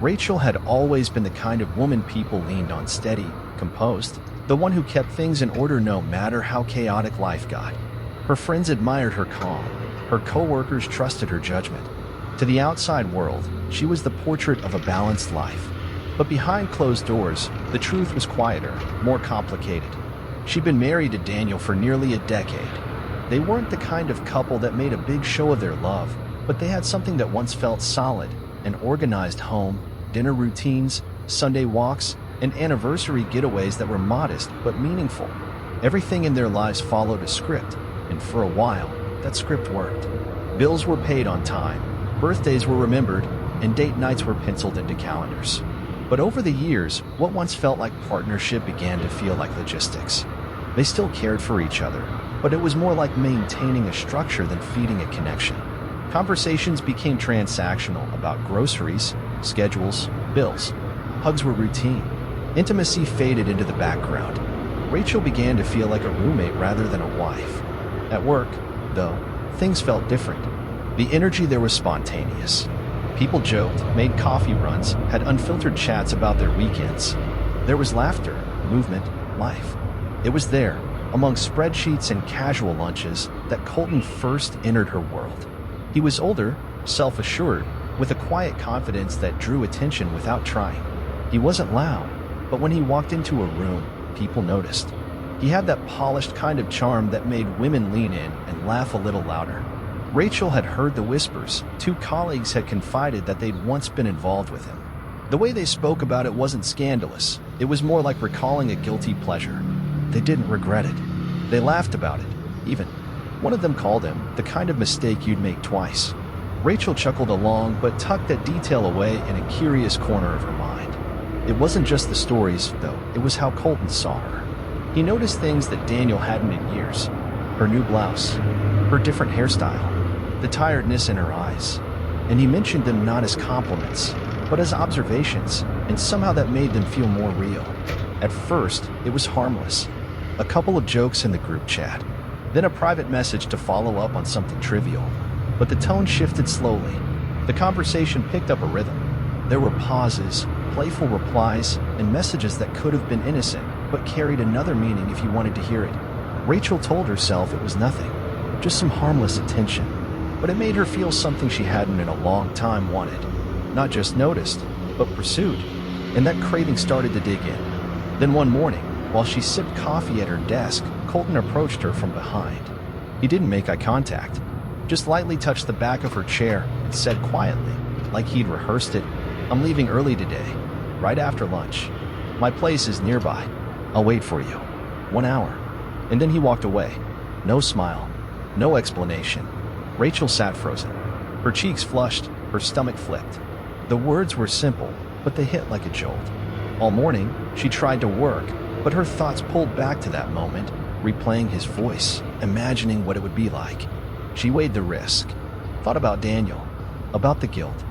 Rachel had always been the kind of woman people leaned on, steady, composed, the one who kept things in order no matter how chaotic life got. Her friends admired her calm. Her coworkers trusted her judgment. To the outside world, she was the portrait of a balanced life. But behind closed doors, the truth was quieter, more complicated. She'd been married to Daniel for nearly a decade. They weren't the kind of couple that made a big show of their love, but they had something that once felt solid: an organized home, dinner routines, Sunday walks, and anniversary getaways that were modest but meaningful. Everything in their lives followed a script, and for a while, that script worked. Bills were paid on time, birthdays were remembered, and date nights were penciled into calendars. But over the years, what once felt like partnership began to feel like logistics. They still cared for each other, but it was more like maintaining a structure than feeding a connection. Conversations became transactional about groceries, schedules, bills. Hugs were routine. Intimacy faded into the background. Rachel began to feel like a roommate rather than a wife. At work, though, things felt different. The energy there was spontaneous. People joked, made coffee runs, had unfiltered chats about their weekends. There was laughter, movement, life. It was there, among spreadsheets and casual lunches, that Colton first entered her world. He was older, self-assured, with a quiet confidence that drew attention without trying. He wasn't loud, but when he walked into a room, people noticed. He had that polished kind of charm that made women lean in and laugh a little louder. Rachel had heard the whispers. 2 colleagues had confided that they'd once been involved with him. The way they spoke about it wasn't scandalous. It was more like recalling a guilty pleasure. They didn't regret it. They laughed about it, even. One of them called him the kind of mistake you'd make twice. Rachel chuckled along, but tucked that detail away in a curious corner of her mind. It wasn't just the stories, though. It was how Colton saw her. He noticed things that Daniel hadn't in years. Her new blouse, her different hairstyle, the tiredness in her eyes. And he mentioned them not as compliments, but as observations, and somehow that made them feel more real. At first, it was harmless. A couple of jokes in the group chat, then a private message to follow up on something trivial. But the tone shifted slowly. The conversation picked up a rhythm. There were pauses, playful replies, and messages that could have been innocent, but carried another meaning if you wanted to hear it. Rachel told herself it was nothing, just some harmless attention. But it made her feel something she hadn't in a long time wanted. Not just noticed, but pursued. And that craving started to dig in. Then one morning, while she sipped coffee at her desk, Colton approached her from behind. He didn't make eye contact, just lightly touched the back of her chair and said quietly, like he'd rehearsed it, "I'm leaving early today, right after lunch. My place is nearby. I'll wait for you. 1 hour." And then he walked away. No smile, no explanation. Rachel sat frozen. Her cheeks flushed, her stomach flipped. The words were simple, but they hit like a jolt. All morning, she tried to work, but her thoughts pulled back to that moment, replaying his voice, imagining what it would be like. She weighed the risk, thought about Daniel, about the guilt,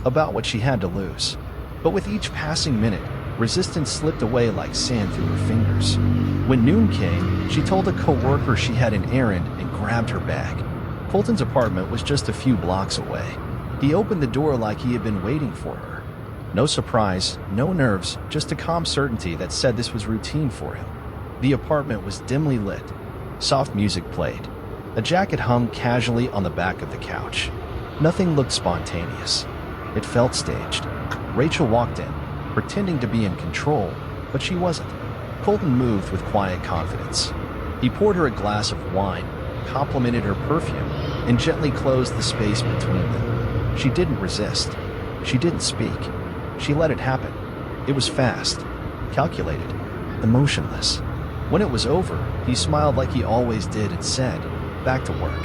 about what she had to lose. But with each passing minute, resistance slipped away like sand through her fingers. When noon came, she told a coworker she had an errand and grabbed her bag. Colton's apartment was just a few blocks away. He opened the door like he had been waiting for her. No surprise, no nerves, just a calm certainty that said this was routine for him. The apartment was dimly lit. Soft music played. A jacket hung casually on the back of the couch. Nothing looked spontaneous. It felt staged. Rachel walked in, pretending to be in control, but she wasn't. Colton moved with quiet confidence. He poured her a glass of wine, complimented her perfume, and gently closed the space between them. She didn't resist. She didn't speak. She let it happen. It was fast, calculated, emotionless. When it was over, he smiled like he always did and said, "Back to work."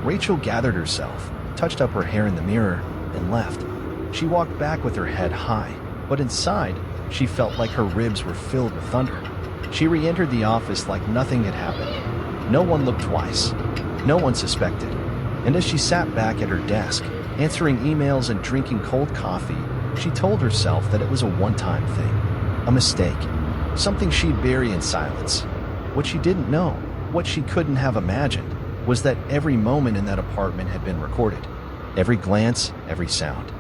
Rachel gathered herself, touched up her hair in the mirror, and left. She walked back with her head high, but inside, she felt like her ribs were filled with thunder. She re-entered the office like nothing had happened. No one looked twice. No one suspected. And as she sat back at her desk, answering emails and drinking cold coffee, she told herself that it was a one-time thing, a mistake, something she'd bury in silence. What she didn't know, what she couldn't have imagined, was that every moment in that apartment had been recorded. Every glance, every sound.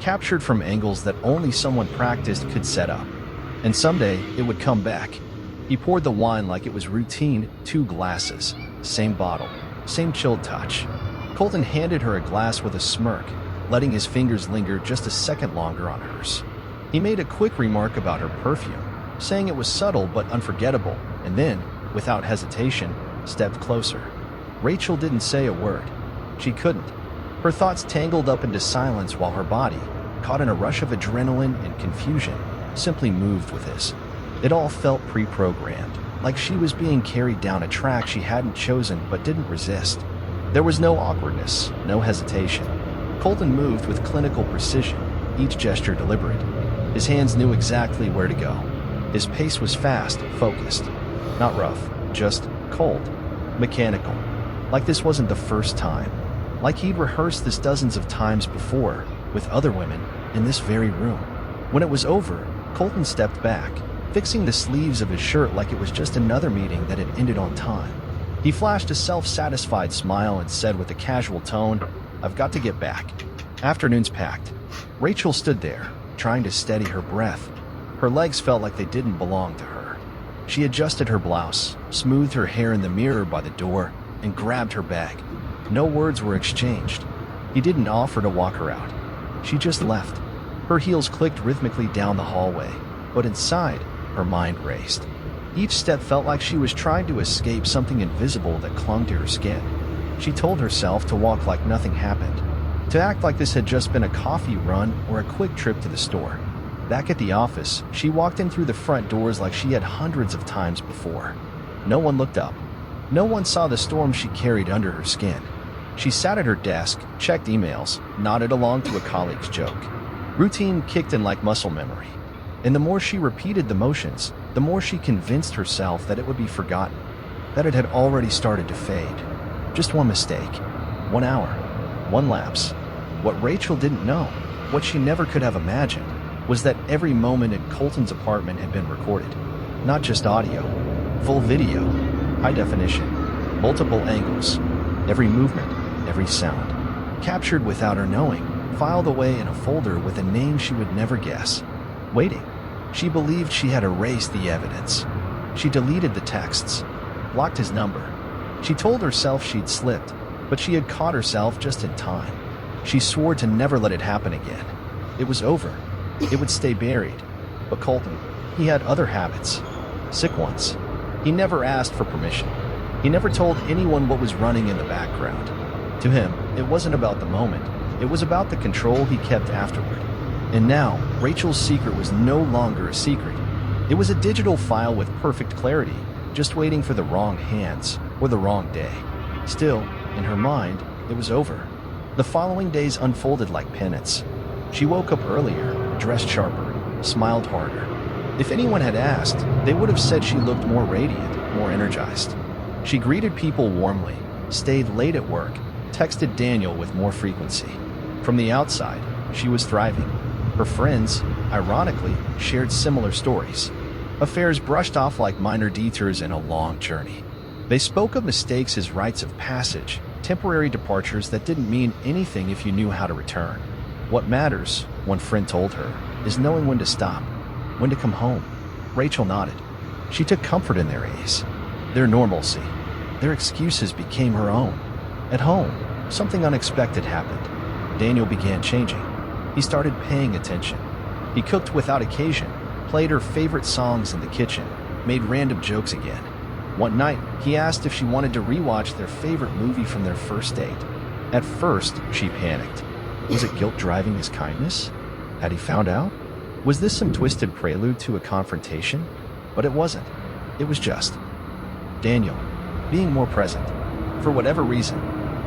captured from angles that only someone practiced could set up. And someday, it would come back. He poured the wine like it was routine, 2 glasses, same bottle, same chilled touch. Colton handed her a glass with a smirk, letting his fingers linger just a second longer on hers. He made a quick remark about her perfume, saying it was subtle but unforgettable, and then, without hesitation, stepped closer. Rachel didn't say a word. She couldn't. Her thoughts tangled up into silence while her body, caught in a rush of adrenaline and confusion, simply moved with his. It all felt pre-programmed, like she was being carried down a track she hadn't chosen but didn't resist. There was no awkwardness, no hesitation. Colton moved with clinical precision, each gesture deliberate. His hands knew exactly where to go. His pace was fast, focused. Not rough, just cold, mechanical. Like this wasn't the first time. Like he'd rehearsed this dozens of times before, with other women, in this very room. When it was over, Colton stepped back, fixing the sleeves of his shirt like it was just another meeting that had ended on time. He flashed a self-satisfied smile and said with a casual tone, "I've got to get back." Afternoon's packed. Rachel stood there, trying to steady her breath. Her legs felt like they didn't belong to her. She adjusted her blouse, smoothed her hair in the mirror by the door, and grabbed her bag. No words were exchanged. He didn't offer to walk her out. She just left. Her heels clicked rhythmically down the hallway, but inside, her mind raced. Each step felt like she was trying to escape something invisible that clung to her skin. She told herself to walk like nothing happened, to act like this had just been a coffee run or a quick trip to the store. Back at the office, she walked in through the front doors like she had hundreds of times before. No one looked up. No one saw the storm she carried under her skin. She sat at her desk, checked emails, nodded along to a colleague's joke. Routine kicked in like muscle memory. And the more she repeated the motions, the more she convinced herself that it would be forgotten, that it had already started to fade. Just one mistake, 1 hour, one lapse. What Rachel didn't know, what she never could have imagined, was that every moment in Colton's apartment had been recorded. Not just audio, full video, high definition, multiple angles, every movement, every sound, captured without her knowing, filed away in a folder with a name she would never guess. Waiting. She believed she had erased the evidence. She deleted the texts, blocked his number. She told herself she'd slipped, but she had caught herself just in time. She swore to never let it happen again. It was over. It would stay buried. But Colton, he had other habits. Sick ones. He never asked for permission. He never told anyone what was running in the background. To him, it wasn't about the moment. It was about the control he kept afterward. And now, Rachel's secret was no longer a secret. It was a digital file with perfect clarity, just waiting for the wrong hands or the wrong day. Still, in her mind, it was over. The following days unfolded like penance. She woke up earlier, dressed sharper, smiled harder. If anyone had asked, they would have said she looked more radiant, more energized. She greeted people warmly, stayed late at work, texted Daniel with more frequency. From the outside, she was thriving. Her friends, ironically, shared similar stories. Affairs brushed off like minor detours in a long journey. They spoke of mistakes as rites of passage, temporary departures that didn't mean anything if you knew how to return. What matters, one friend told her, is knowing when to stop, when to come home. Rachel nodded. She took comfort in their ease, their normalcy. Their excuses became her own. At home, something unexpected happened. Daniel began changing. He started paying attention. He cooked without occasion, played her favorite songs in the kitchen, made random jokes again. One night, he asked if she wanted to rewatch their favorite movie from their first date. At first, she panicked. Was it guilt driving his kindness? Had he found out? Was this some twisted prelude to a confrontation? But it wasn't. It was just Daniel, being more present, for whatever reason,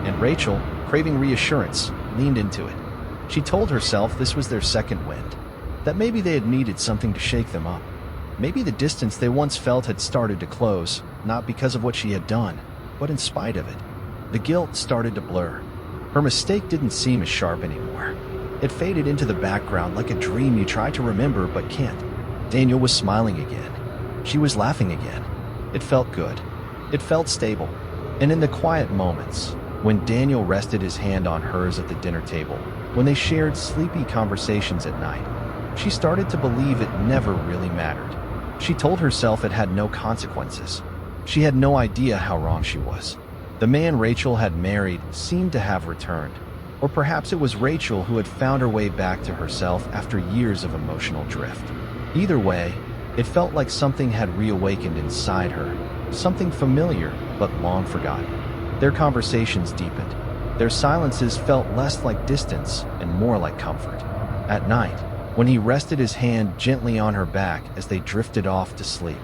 and Rachel, craving reassurance, leaned into it. She told herself this was their second wind, that maybe they had needed something to shake them up. Maybe the distance they once felt had started to close, not because of what she had done, but in spite of it. The guilt started to blur. Her mistake didn't seem as sharp anymore. It faded into the background like a dream you try to remember but can't. Daniel was smiling again. She was laughing again. It felt good. It felt stable. And in the quiet moments, when Daniel rested his hand on hers at the dinner table, when they shared sleepy conversations at night. She started to believe it never really mattered. She told herself it had no consequences. She had no idea how wrong she was. The man Rachel had married seemed to have returned. Or perhaps it was Rachel who had found her way back to herself after years of emotional drift. Either way, it felt like something had reawakened inside her, something familiar but long forgotten. Their conversations deepened. Their silences felt less like distance and more like comfort. At night, when he rested his hand gently on her back as they drifted off to sleep,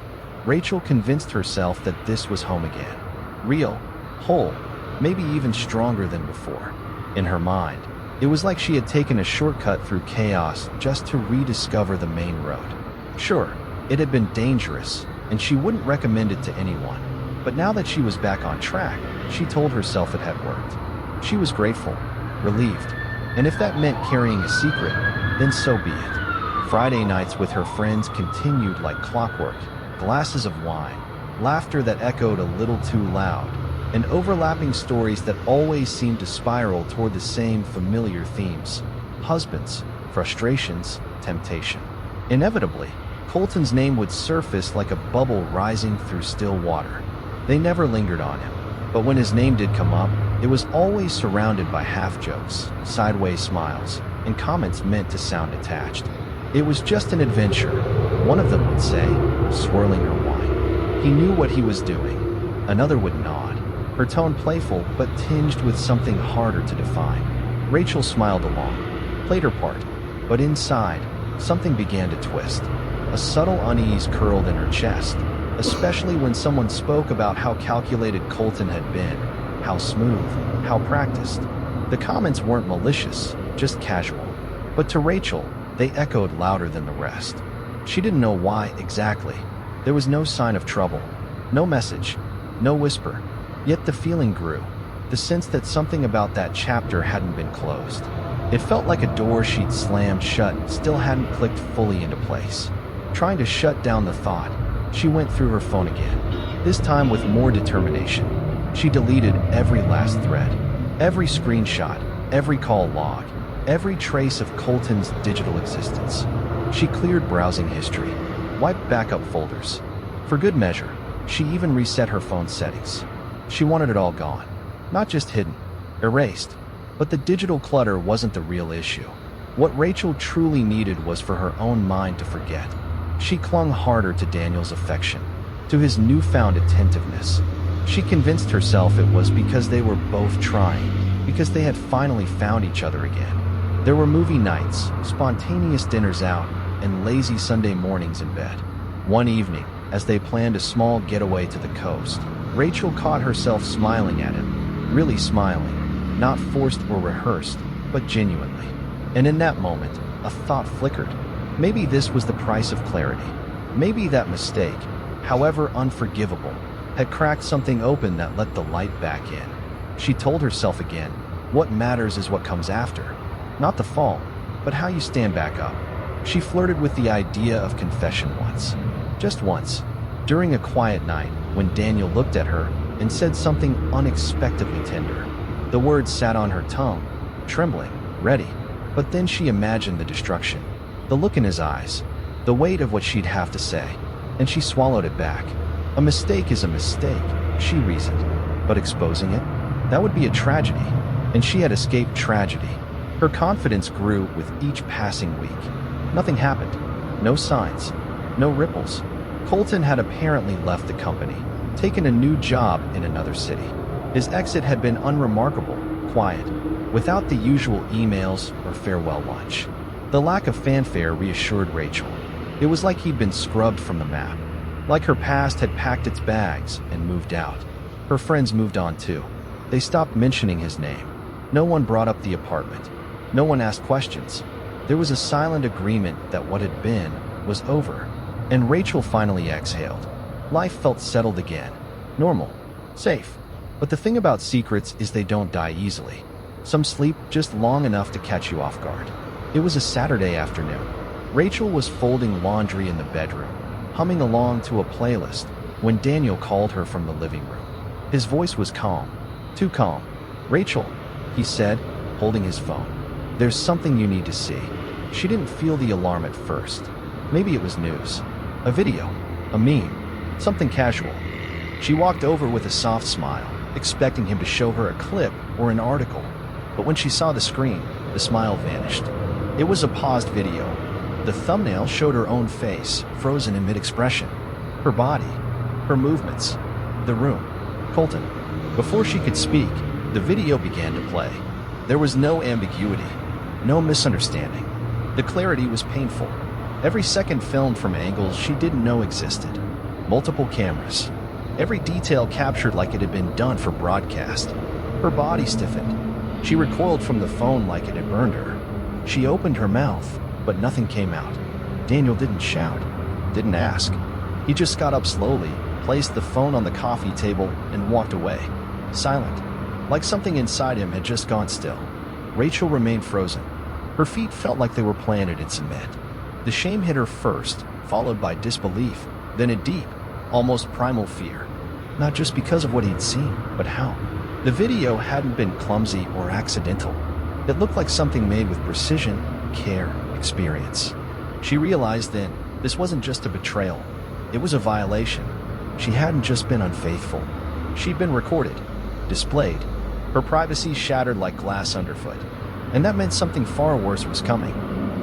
Rachel convinced herself that this was home again. Real, whole, maybe even stronger than before. In her mind, it was like she had taken a shortcut through chaos just to rediscover the main road. Sure, it had been dangerous, and she wouldn't recommend it to anyone. But now that she was back on track, she told herself it had worked. She was grateful, relieved, and if that meant carrying a secret, then so be it. Friday nights with her friends continued like clockwork, glasses of wine, laughter that echoed a little too loud, and overlapping stories that always seemed to spiral toward the same familiar themes: husbands, frustrations, temptation. Inevitably, Colton's name would surface like a bubble rising through still water. They never lingered on him, but when his name did come up, it was always surrounded by half-jokes, sideways smiles, and comments meant to sound attached. It was just an adventure, one of them would say, swirling her wine. He knew what he was doing. Another would nod, her tone playful but tinged with something harder to define. Rachel smiled along, played her part, but inside, something began to twist. A subtle unease curled in her chest, especially when someone spoke about how calculated Colton had been, how smooth, how practiced. The comments weren't malicious, just casual. But to Rachel, they echoed louder than the rest. She didn't know why exactly. There was no sign of trouble, no message, no whisper. Yet the feeling grew, the sense that something about that chapter hadn't been closed. It felt like a door she'd slammed shut still hadn't clicked fully into place. Trying to shut down the thought, she went through her phone again, this time with more determination. She deleted every last thread, every screenshot, every call log, every trace of Colton's digital existence. She cleared browsing history, wiped backup folders. For good measure, she even reset her phone settings. She wanted it all gone, not just hidden, erased. But the digital clutter wasn't the real issue. What Rachel truly needed was for her own mind to forget. She clung harder to Daniel's affection, to his newfound attentiveness. She convinced herself it was because they were both trying, because they had finally found each other again. There were movie nights, spontaneous dinners out, and lazy Sunday mornings in bed. One evening, as they planned a small getaway to the coast, Rachel caught herself smiling at him, really smiling, not forced or rehearsed, but genuinely. And in that moment, a thought flickered. Maybe this was the price of clarity. Maybe that mistake, however unforgivable, had cracked something open that let the light back in. She told herself again, what matters is what comes after. Not the fall, but how you stand back up. She flirted with the idea of confession once. Just once. During a quiet night, when Daniel looked at her and said something unexpectedly tender. The words sat on her tongue, trembling, ready. But then she imagined the destruction, the look in his eyes, the weight of what she'd have to say, and she swallowed it back. A mistake is a mistake, she reasoned, but exposing it? That would be a tragedy, and she had escaped tragedy. Her confidence grew with each passing week. Nothing happened. No signs. No ripples. Colton had apparently left the company, taken a new job in another city. His exit had been unremarkable, quiet, without the usual emails or farewell lunch. The lack of fanfare reassured Rachel. It was like he'd been scrubbed from the map, like her past had packed its bags and moved out. Her friends moved on too. They stopped mentioning his name. No one brought up the apartment. No one asked questions. There was a silent agreement that what had been was over. And Rachel finally exhaled. Life felt settled again. Normal. Safe. But the thing about secrets is they don't die easily. Some sleep just long enough to catch you off guard. It was a Saturday afternoon. Rachel was folding laundry in the bedroom, humming along to a playlist, when Daniel called her from the living room. His voice was calm. Too calm. "Rachel," he said, holding his phone. "There's something you need to see." She didn't feel the alarm at first. Maybe it was news. A video. A meme. Something casual. She walked over with a soft smile, expecting him to show her a clip or an article. But when she saw the screen, the smile vanished. It was a paused video. The thumbnail showed her own face, frozen in mid-expression. Her body. Her movements. The room. Colton. Before she could speak, the video began to play. There was no ambiguity. No misunderstanding. The clarity was painful. Every second filmed from angles she didn't know existed. Multiple cameras. Every detail captured like it had been done for broadcast. Her body stiffened. She recoiled from the phone like it had burned her. She opened her mouth, but nothing came out. Daniel didn't shout, didn't ask. He just got up slowly, placed the phone on the coffee table, and walked away. Silent, like something inside him had just gone still. Rachel remained frozen. Her feet felt like they were planted in cement. The shame hit her first, followed by disbelief, then a deep, almost primal fear. Not just because of what he'd seen, but how. The video hadn't been clumsy or accidental. It looked like something made with precision, care, experience. She realized then, this wasn't just a betrayal. It was a violation. She hadn't just been unfaithful. She'd been recorded, displayed, her privacy shattered like glass underfoot. And that meant something far worse was coming.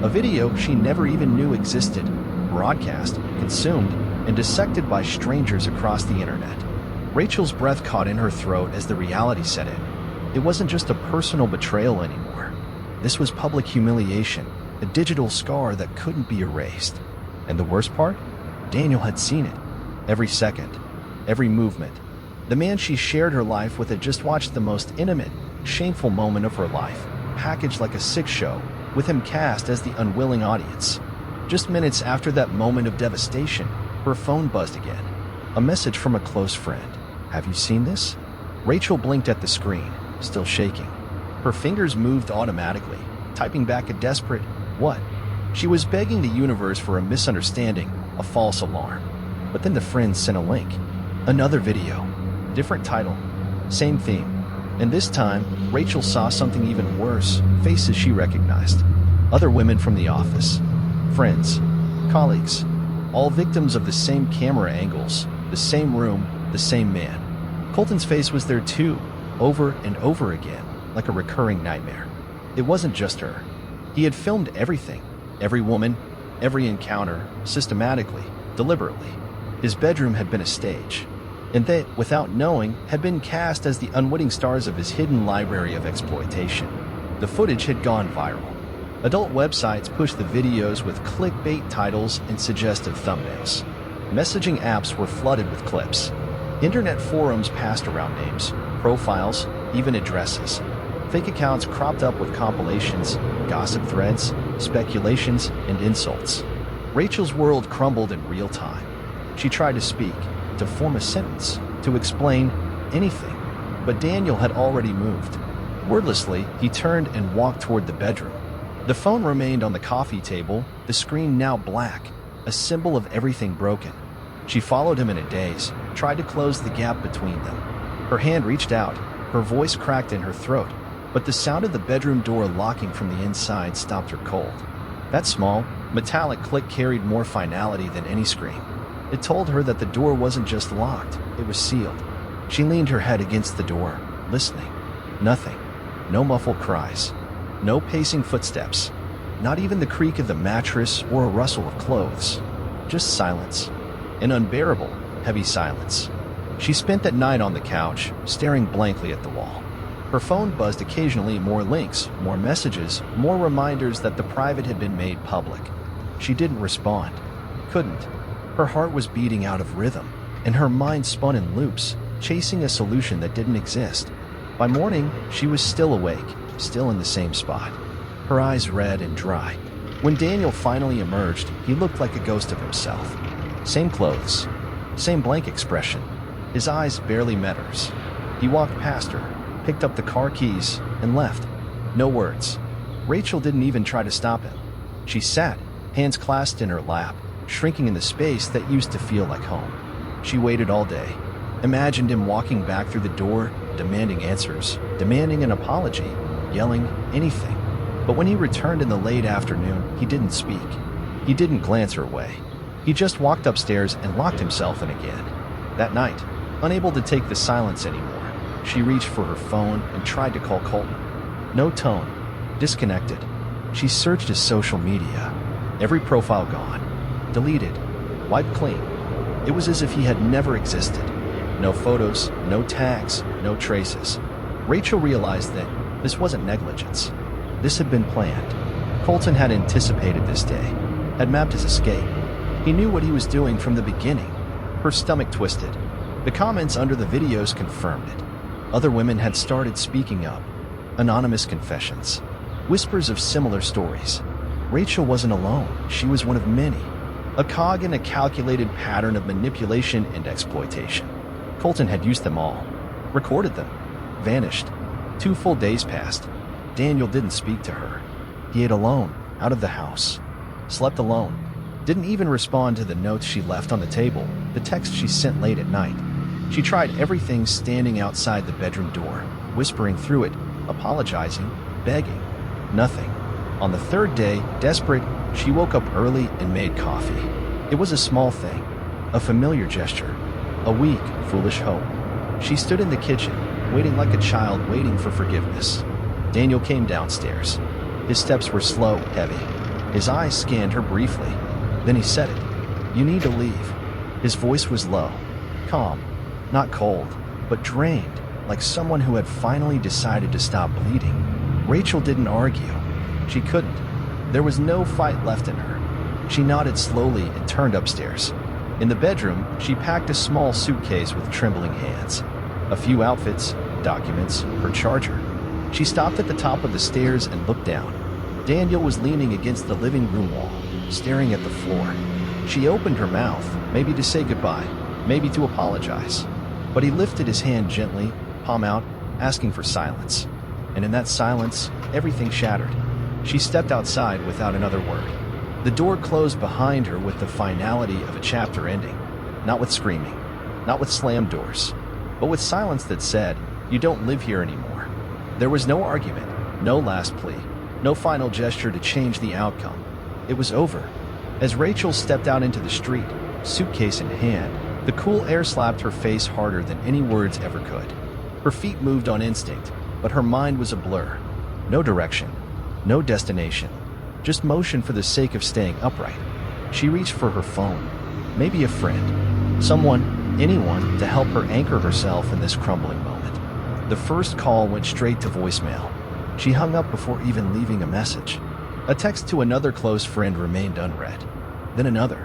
A video she never even knew existed, broadcast, consumed, and dissected by strangers across the internet. Rachel's breath caught in her throat as the reality set in. It wasn't just a personal betrayal anymore. This was public humiliation, a digital scar that couldn't be erased. And the worst part? Daniel had seen it. Every second, every movement. The man she shared her life with had just watched the most intimate, shameful moment of her life, packaged like a sick show, with him cast as the unwilling audience. Just minutes after that moment of devastation, her phone buzzed again. A message from a close friend. "Have you seen this?" Rachel blinked at the screen, still shaking. Her fingers moved automatically, typing back a desperate, "What?" She was begging the universe for a misunderstanding, a false alarm. But then the friend sent a link. Another video. Different title. Same theme. And this time, Rachel saw something even worse, faces she recognized. Other women from the office. Friends. Colleagues. All victims of the same camera angles, the same room, the same man. Colton's face was there too, over and over again, like a recurring nightmare. It wasn't just her. He had filmed everything, every woman, every encounter, systematically, deliberately. His bedroom had been a stage, and they, without knowing, had been cast as the unwitting stars of his hidden library of exploitation. The footage had gone viral. Adult websites pushed the videos with clickbait titles and suggestive thumbnails. Messaging apps were flooded with clips. Internet forums passed around names, profiles, even addresses. Fake accounts cropped up with compilations, gossip threads, speculations, and insults. Rachel's world crumbled in real time. She tried to speak, to form a sentence, to explain anything, but Daniel had already moved. Wordlessly, he turned and walked toward the bedroom. The phone remained on the coffee table, the screen now black, a symbol of everything broken. She followed him in a daze, tried to close the gap between them. Her hand reached out, her voice cracked in her throat, but the sound of the bedroom door locking from the inside stopped her cold. That small, metallic click carried more finality than any scream. It told her that the door wasn't just locked, it was sealed. She leaned her head against the door, listening. Nothing. No muffled cries. No pacing footsteps. Not even the creak of the mattress or a rustle of clothes. Just silence. An unbearable, heavy silence. She spent that night on the couch, staring blankly at the wall. Her phone buzzed occasionally, more links, more messages, more reminders that the private had been made public. She didn't respond. Couldn't. Her heart was beating out of rhythm, and her mind spun in loops, chasing a solution that didn't exist. By morning, she was still awake, still in the same spot. Her eyes red and dry. When Daniel finally emerged, he looked like a ghost of himself. Same clothes, same blank expression. His eyes barely met hers. He walked past her, picked up the car keys, and left. No words. Rachel didn't even try to stop him. She sat, hands clasped in her lap, shrinking in the space that used to feel like home. She waited all day, imagined him walking back through the door, demanding answers, demanding an apology, yelling anything. But when he returned in the late afternoon, he didn't speak. He didn't glance her way. He just walked upstairs and locked himself in again. That night, unable to take the silence anymore, she reached for her phone and tried to call Colton. No tone. Disconnected. She searched his social media. Every profile gone. Deleted. Wiped clean. It was as if he had never existed. No photos, no tags, no traces. Rachel realized that this wasn't negligence. This had been planned. Colton had anticipated this day, had mapped his escape. He knew what he was doing from the beginning. Her stomach twisted. The comments under the videos confirmed it. Other women had started speaking up. Anonymous confessions. Whispers of similar stories. Rachel wasn't alone. She was one of many. A cog in a calculated pattern of manipulation and exploitation. Colton had used them all. Recorded them. Vanished. 2 full days passed. Daniel didn't speak to her. He ate alone, out of the house. Slept alone. Didn't even respond to the notes she left on the table, the text she sent late at night. She tried everything standing outside the bedroom door, whispering through it, apologizing, begging. Nothing. On the 3rd day, desperate, she woke up early and made coffee. It was a small thing, a familiar gesture, a weak, foolish hope. She stood in the kitchen, waiting like a child waiting for forgiveness. Daniel came downstairs. His steps were slow, heavy. His eyes scanned her briefly. Then he said it. "You need to leave." His voice was low, calm, not cold, but drained, like someone who had finally decided to stop bleeding. Rachel didn't argue. She couldn't. There was no fight left in her. She nodded slowly and turned upstairs. In the bedroom, she packed a small suitcase with trembling hands. A few outfits, documents, her charger. She stopped at the top of the stairs and looked down. Daniel was leaning against the living room wall, staring at the floor. She opened her mouth, maybe to say goodbye, maybe to apologize. But he lifted his hand gently, palm out, asking for silence. And in that silence, everything shattered. She stepped outside without another word. The door closed behind her with the finality of a chapter ending. Not with screaming, not with slammed doors, but with silence that said, "You don't live here anymore." There was no argument, no last plea, no final gesture to change the outcome. It was over. As Rachel stepped out into the street, suitcase in hand, the cool air slapped her face harder than any words ever could. Her feet moved on instinct, but her mind was a blur. No direction, no destination, just motion for the sake of staying upright. She reached for her phone. Maybe a friend, someone, anyone to help her anchor herself in this crumbling moment. The first call went straight to voicemail. She hung up before even leaving a message. A text to another close friend remained unread. Then another.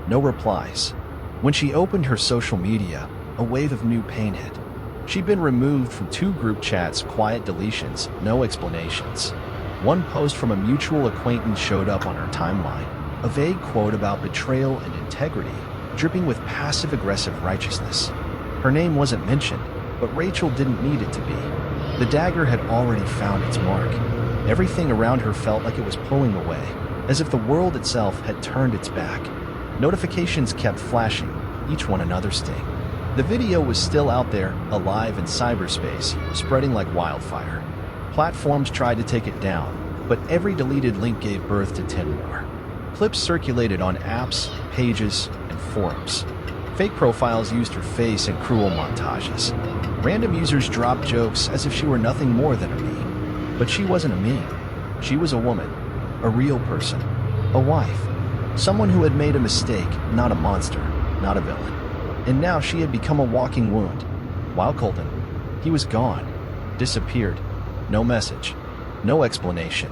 No replies. When she opened her social media, a wave of new pain hit. She'd been removed from 2 group chats, quiet deletions, no explanations. One post from a mutual acquaintance showed up on her timeline, a vague quote about betrayal and integrity, dripping with passive-aggressive righteousness. Her name wasn't mentioned, but Rachel didn't need it to be. The dagger had already found its mark. Everything around her felt like it was pulling away, as if the world itself had turned its back. Notifications kept flashing, each one another sting. The video was still out there, alive in cyberspace, spreading like wildfire. Platforms tried to take it down, but every deleted link gave birth to 10 more. Clips circulated on apps, pages, and forums. Fake profiles used her face in cruel montages. Random users dropped jokes as if she were nothing more than a meme. But she wasn't a meme. She was a woman, a real person, a wife, someone who had made a mistake, not a monster, not a villain. And now she had become a walking wound. While Colton, he was gone, disappeared. No message, no explanation,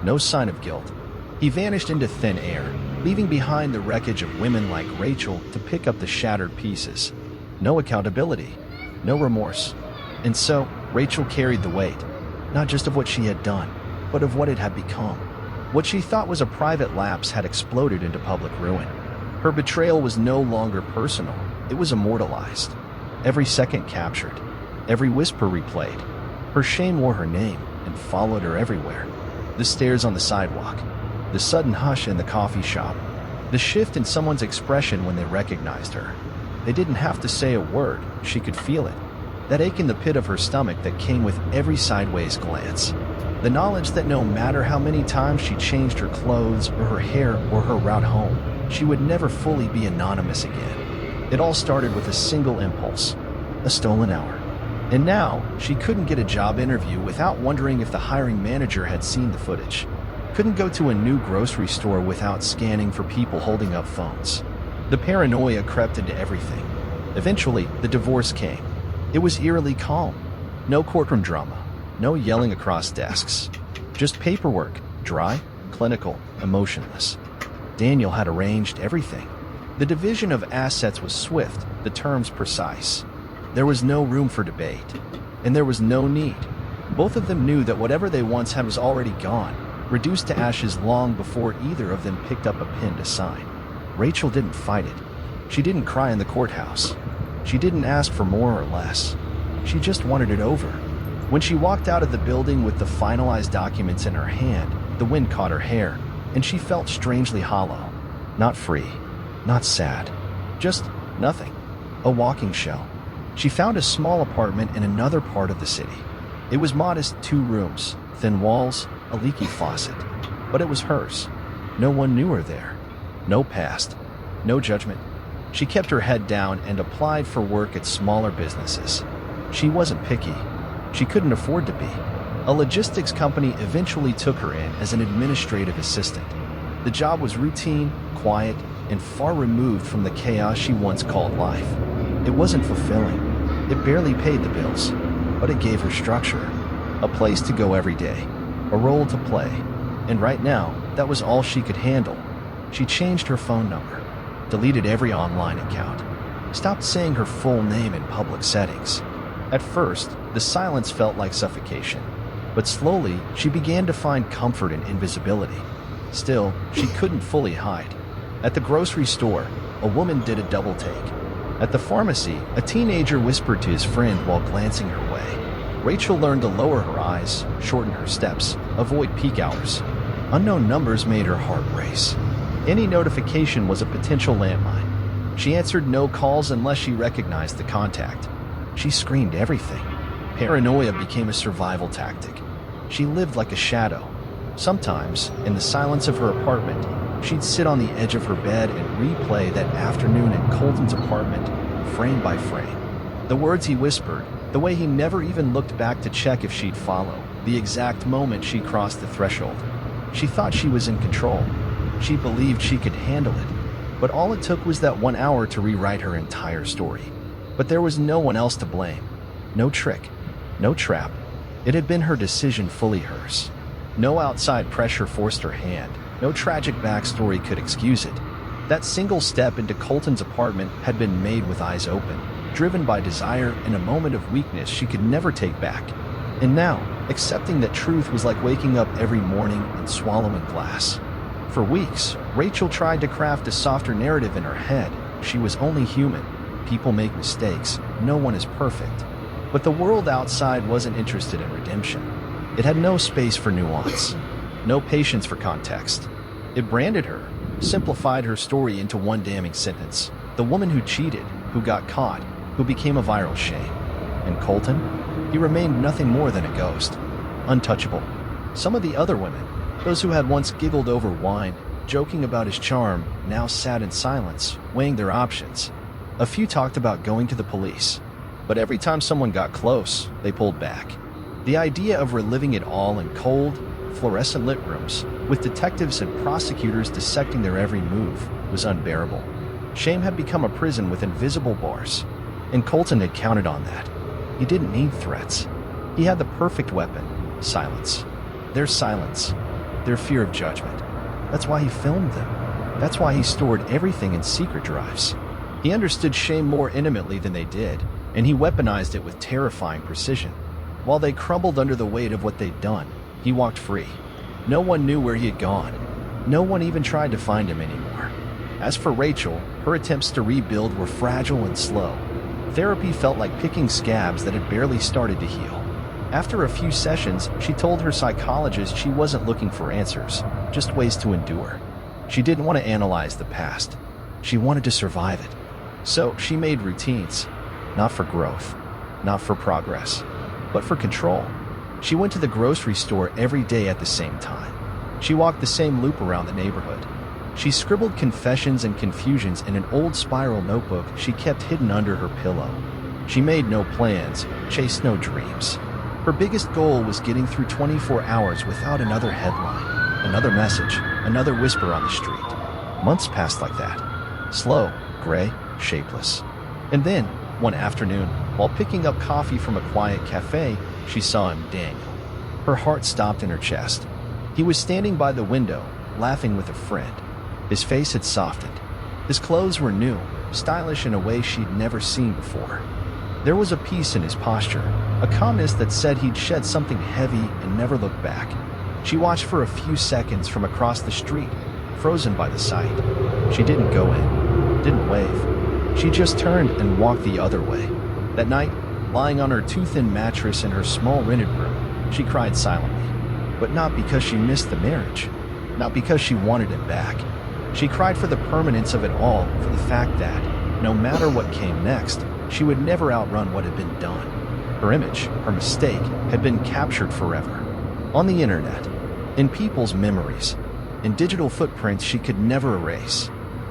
no sign of guilt. He vanished into thin air, leaving behind the wreckage of women like Rachel to pick up the shattered pieces. No accountability, no remorse. And so, Rachel carried the weight, not just of what she had done, but of what it had become. What she thought was a private lapse had exploded into public ruin. Her betrayal was no longer personal, it was immortalized. Every second captured, every whisper replayed. Her shame wore her name and followed her everywhere. The stares on the sidewalk, the sudden hush in the coffee shop, the shift in someone's expression when they recognized her. They didn't have to say a word, she could feel it. That ache in the pit of her stomach that came with every sideways glance. The knowledge that no matter how many times she changed her clothes or her hair or her route home, she would never fully be anonymous again. It all started with a single impulse, a stolen hour. And now, she couldn't get a job interview without wondering if the hiring manager had seen the footage. Couldn't go to a new grocery store without scanning for people holding up phones. The paranoia crept into everything. Eventually, the divorce came. It was eerily calm. No courtroom drama. No yelling across desks. Just paperwork, dry, clinical, emotionless. Daniel had arranged everything. The division of assets was swift, the terms precise. There was no room for debate, and there was no need. Both of them knew that whatever they once had was already gone, reduced to ashes long before either of them picked up a pen to sign. Rachel didn't fight it. She didn't cry in the courthouse. She didn't ask for more or less. She just wanted it over. When she walked out of the building with the finalized documents in her hand, the wind caught her hair, and she felt strangely hollow. Not free, not sad, just nothing. A walking shell. She found a small apartment in another part of the city. It was modest, 2 rooms, thin walls, a leaky faucet. But it was hers. No one knew her there. No past. No judgment. She kept her head down and applied for work at smaller businesses. She wasn't picky. She couldn't afford to be. A logistics company eventually took her in as an administrative assistant. The job was routine, quiet, and far removed from the chaos she once called life. It wasn't fulfilling. It barely paid the bills, but it gave her structure. A place to go every day. A role to play. And right now, that was all she could handle. She changed her phone number, deleted every online account, stopped saying her full name in public settings. At first, the silence felt like suffocation, but slowly she began to find comfort in invisibility. Still, she couldn't fully hide. At the grocery store, a woman did a double take. At the pharmacy, a teenager whispered to his friend while glancing her way. Rachel learned to lower her eyes, shorten her steps, avoid peak hours. Unknown numbers made her heart race. Any notification was a potential landmine. She answered no calls unless she recognized the contact. She screened everything. Paranoia became a survival tactic. She lived like a shadow. Sometimes, in the silence of her apartment, she'd sit on the edge of her bed and replay that afternoon in Colton's apartment, frame by frame. The words he whispered, the way he never even looked back to check if she'd follow, the exact moment she crossed the threshold. She thought she was in control. She believed she could handle it. But all it took was that 1 hour to rewrite her entire story. But there was no one else to blame. No trick. No trap. It had been her decision, fully hers. No outside pressure forced her hand. No tragic backstory could excuse it. That single step into Colton's apartment had been made with eyes open, driven by desire and a moment of weakness she could never take back. And now, accepting that truth was like waking up every morning and swallowing glass. For weeks, Rachel tried to craft a softer narrative in her head. She was only human. People make mistakes. No one is perfect. But the world outside wasn't interested in redemption. It had no space for nuance, no patience for context. It branded her, simplified her story into one damning sentence. The woman who cheated, who got caught, who became a viral shame. And Colton? He remained nothing more than a ghost. Untouchable. Some of the other women, those who had once giggled over wine, joking about his charm, now sat in silence, weighing their options. A few talked about going to the police, but every time someone got close, they pulled back. The idea of reliving it all in cold, fluorescent lit rooms, with detectives and prosecutors dissecting their every move, was unbearable. Shame had become a prison with invisible bars, and Colton had counted on that. He didn't need threats. He had the perfect weapon: silence. Their silence. Their fear of judgment. That's why he filmed them. That's why he stored everything in secret drives. He understood shame more intimately than they did, and he weaponized it with terrifying precision. While they crumbled under the weight of what they'd done, he walked free. No one knew where he had gone. No one even tried to find him anymore. As for Rachel, her attempts to rebuild were fragile and slow. Therapy felt like picking scabs that had barely started to heal. After a few sessions, she told her psychologist she wasn't looking for answers, just ways to endure. She didn't want to analyze the past. She wanted to survive it. So she made routines, not for growth, not for progress, but for control. She went to the grocery store every day at the same time. She walked the same loop around the neighborhood. She scribbled confessions and confusions in an old spiral notebook she kept hidden under her pillow. She made no plans, chased no dreams. Her biggest goal was getting through 24 hours without another headline, another message, another whisper on the street. Months passed like that. Slow, gray, shapeless. And then, one afternoon, while picking up coffee from a quiet cafe, she saw him, Daniel. Her heart stopped in her chest. He was standing by the window, laughing with a friend. His face had softened. His clothes were new, stylish in a way she'd never seen before. There was a peace in his posture, a calmness that said he'd shed something heavy and never looked back. She watched for a few seconds from across the street, frozen by the sight. She didn't go in, didn't wave. She just turned and walked the other way. That night, lying on her too-thin mattress in her small rented room, she cried silently. But not because she missed the marriage, not because she wanted it back. She cried for the permanence of it all, for the fact that, no matter what came next, she would never outrun what had been done. Her image, her mistake, had been captured forever. On the internet, in people's memories, in digital footprints she could never erase.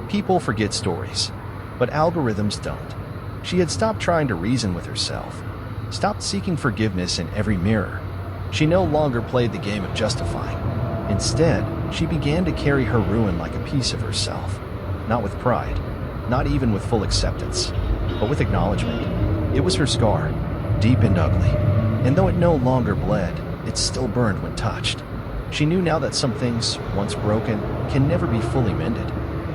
People forget stories, but algorithms don't. She had stopped trying to reason with herself, stopped seeking forgiveness in every mirror. She no longer played the game of justifying. Instead, she began to carry her ruin like a piece of herself. Not with pride, not even with full acceptance, but with acknowledgement. It was her scar, deep and ugly, and though it no longer bled, it still burned when touched. She knew now that some things, once broken, can never be fully mended,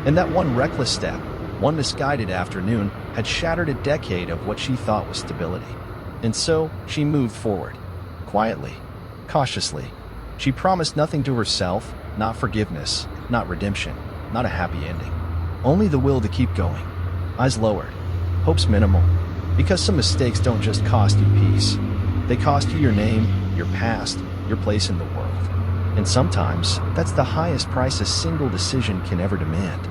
and that one reckless step, one misguided afternoon, had shattered a decade of what she thought was stability. And so, she moved forward, quietly, cautiously. She promised nothing to herself, not forgiveness, not redemption, not a happy ending. Only the will to keep going. Eyes lowered, hopes minimal, because some mistakes don't just cost you peace. They cost you your name, your past, your place in the world. And sometimes, that's the highest price a single decision can ever demand.